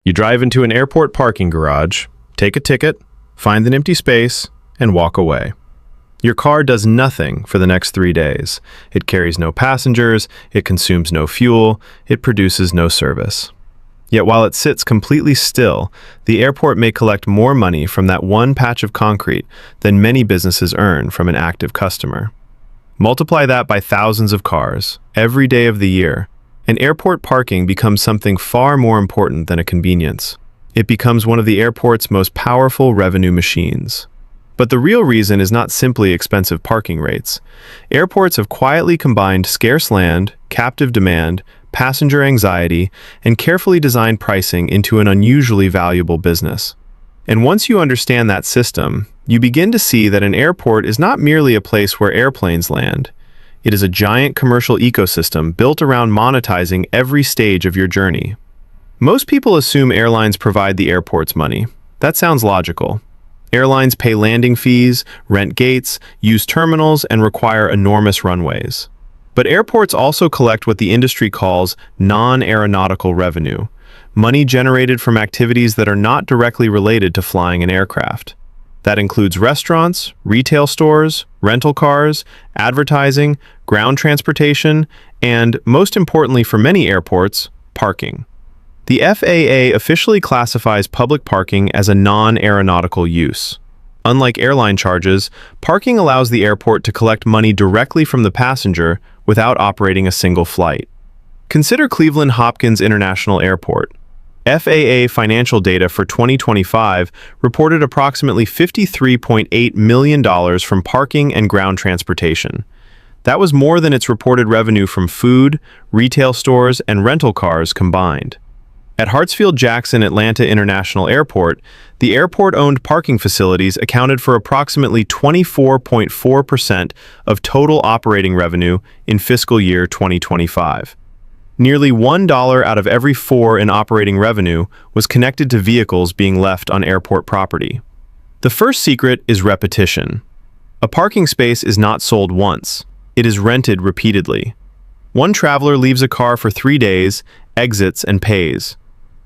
You drive into an airport parking garage, take a ticket, find an empty space, and walk away. Your car does nothing for the next 3 days. It carries no passengers, it consumes no fuel, it produces no service. Yet while it sits completely still, the airport may collect more money from that one patch of concrete than many businesses earn from an active customer. Multiply that by thousands of cars, every day of the year, and airport parking becomes something far more important than a convenience. It becomes one of the airport's most powerful revenue machines. But the real reason is not simply expensive parking rates. Airports have quietly combined scarce land, captive demand, passenger anxiety, and carefully designed pricing into an unusually valuable business. And once you understand that system, you begin to see that an airport is not merely a place where airplanes land. It is a giant commercial ecosystem built around monetizing every stage of your journey. Most people assume airlines provide the airport's money. That sounds logical. Airlines pay landing fees, rent gates, use terminals, and require enormous runways. But airports also collect what the industry calls non-aeronautical revenue, money generated from activities that are not directly related to flying an aircraft. That includes restaurants, retail stores, rental cars, advertising, ground transportation, and, most importantly for many airports, parking. The FAA officially classifies public parking as a non-aeronautical use. Unlike airline charges, parking allows the airport to collect money directly from the passenger without operating a single flight. Consider Cleveland Hopkins International Airport. FAA financial data for 2025 reported approximately $53.8 million from parking and ground transportation. That was more than its reported revenue from food, retail stores, and rental cars combined. At Hartsfield-Jackson Atlanta International Airport, the airport-owned parking facilities accounted for approximately 24.4% of total operating revenue in fiscal year 2025. Nearly $1 out of every 4 in operating revenue was connected to vehicles being left on airport property. The first secret is repetition. A parking space is not sold once. It is rented repeatedly. One traveler leaves a car for 3 days, exits, and pays.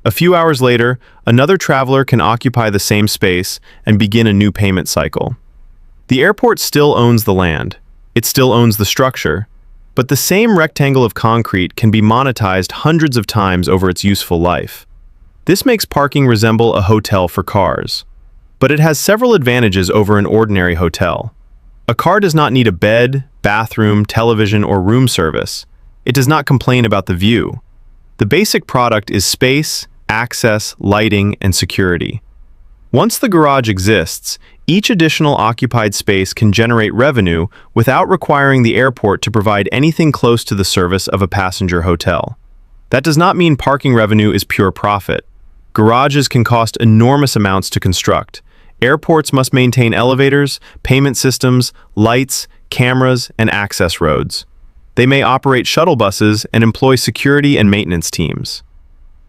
A few hours later, another traveler can occupy the same space and begin a new payment cycle. The airport still owns the land. It still owns the structure. But the same rectangle of concrete can be monetized hundreds of times over its useful life. This makes parking resemble a hotel for cars. But it has several advantages over an ordinary hotel. A car does not need a bed, bathroom, television, or room service. It does not complain about the view. The basic product is space, access, lighting, and security. Once the garage exists, each additional occupied space can generate revenue without requiring the airport to provide anything close to the service of a passenger hotel. That does not mean parking revenue is pure profit. Garages can cost enormous amounts to construct. Airports must maintain elevators, payment systems, lights, cameras, and access roads. They may operate shuttle buses and employ security and maintenance teams.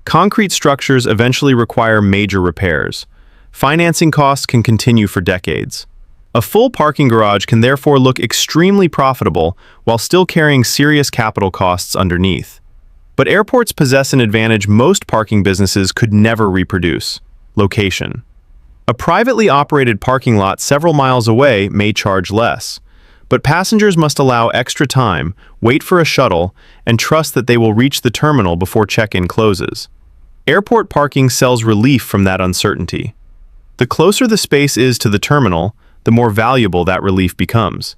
Concrete structures eventually require major repairs. Financing costs can continue for decades. A full parking garage can therefore look extremely profitable while still carrying serious capital costs underneath. But airports possess an advantage most parking businesses could never reproduce: location. A privately operated parking lot several miles away may charge less, but passengers must allow extra time, wait for a shuttle, and trust that they will reach the terminal before check-in closes. Airport parking sells relief from that uncertainty. The closer the space is to the terminal, the more valuable that relief becomes.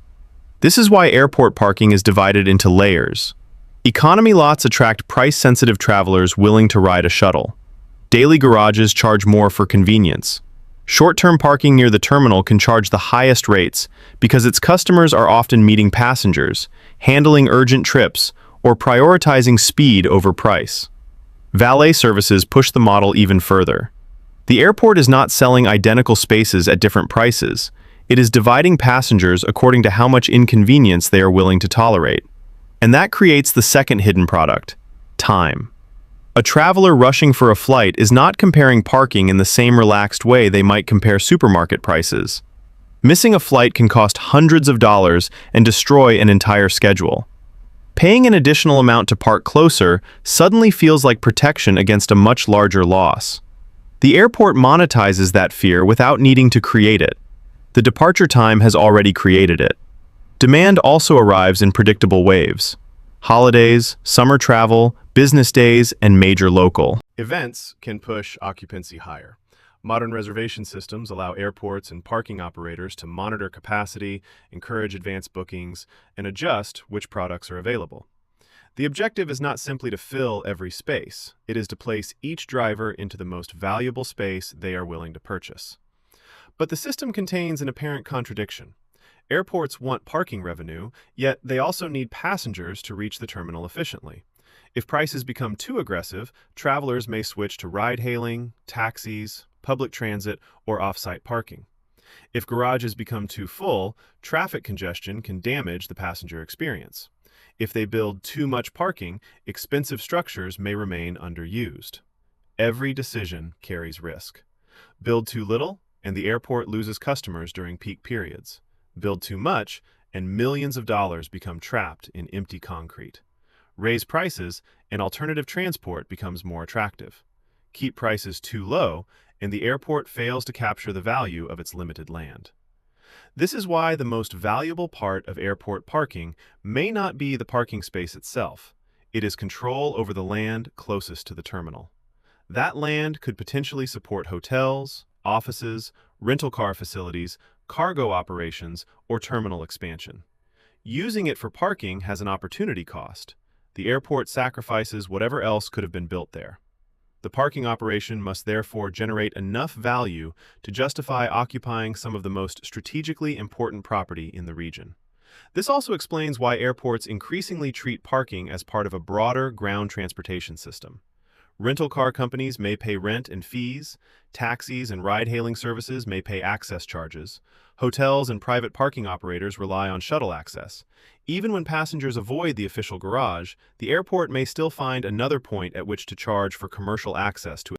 This is why airport parking is divided into layers. Economy lots attract price-sensitive travelers willing to ride a shuttle. Daily garages charge more for convenience. Short-term parking near the terminal can charge the highest rates because its customers are often meeting passengers, handling urgent trips, or prioritizing speed over price. Valet services push the model even further. The airport is not selling identical spaces at different prices. It is dividing passengers according to how much inconvenience they are willing to tolerate. And that creates the second hidden product: time. A traveler rushing for a flight is not comparing parking in the same relaxed way they might compare supermarket prices. Missing a flight can cost hundreds of dollars and destroy an entire schedule. Paying an additional amount to park closer suddenly feels like protection against a much larger loss. The airport monetizes that fear without needing to create it. The departure time has already created it. Demand also arrives in predictable waves. Holidays, summer travel, business days, and major local events can push occupancy higher. Modern reservation systems allow airports and parking operators to monitor capacity, encourage advanced bookings, and adjust which products are available. The objective is not simply to fill every space, it is to place each driver into the most valuable space they are willing to purchase. But the system contains an apparent contradiction. Airports want parking revenue, yet they also need passengers to reach the terminal efficiently. If prices become too aggressive, travelers may switch to ride-hailing, taxis, public transit, or off-site parking. If garages become too full, traffic congestion can damage the passenger experience. If they build too much parking, expensive structures may remain underused. Every decision carries risk. Build too little, and the airport loses customers during peak periods. Build too much, and millions of dollars become trapped in empty concrete. Raise prices, and alternative transport becomes more attractive. Keep prices too low, and the airport fails to capture the value of its limited land. This is why the most valuable part of airport parking may not be the parking space itself. It is control over the land closest to the terminal. That land could potentially support hotels, offices, rental car facilities, cargo operations, or terminal expansion. Using it for parking has an opportunity cost. The airport sacrifices whatever else could have been built there. The parking operation must therefore generate enough value to justify occupying some of the most strategically important property in the region. This also explains why airports increasingly treat parking as part of a broader ground transportation system. Rental car companies may pay rent and fees, taxis and ride-hailing services may pay access charges, hotels and private parking operators rely on shuttle access. Even when passengers avoid the official garage, the airport may still find another point at which to charge for commercial access to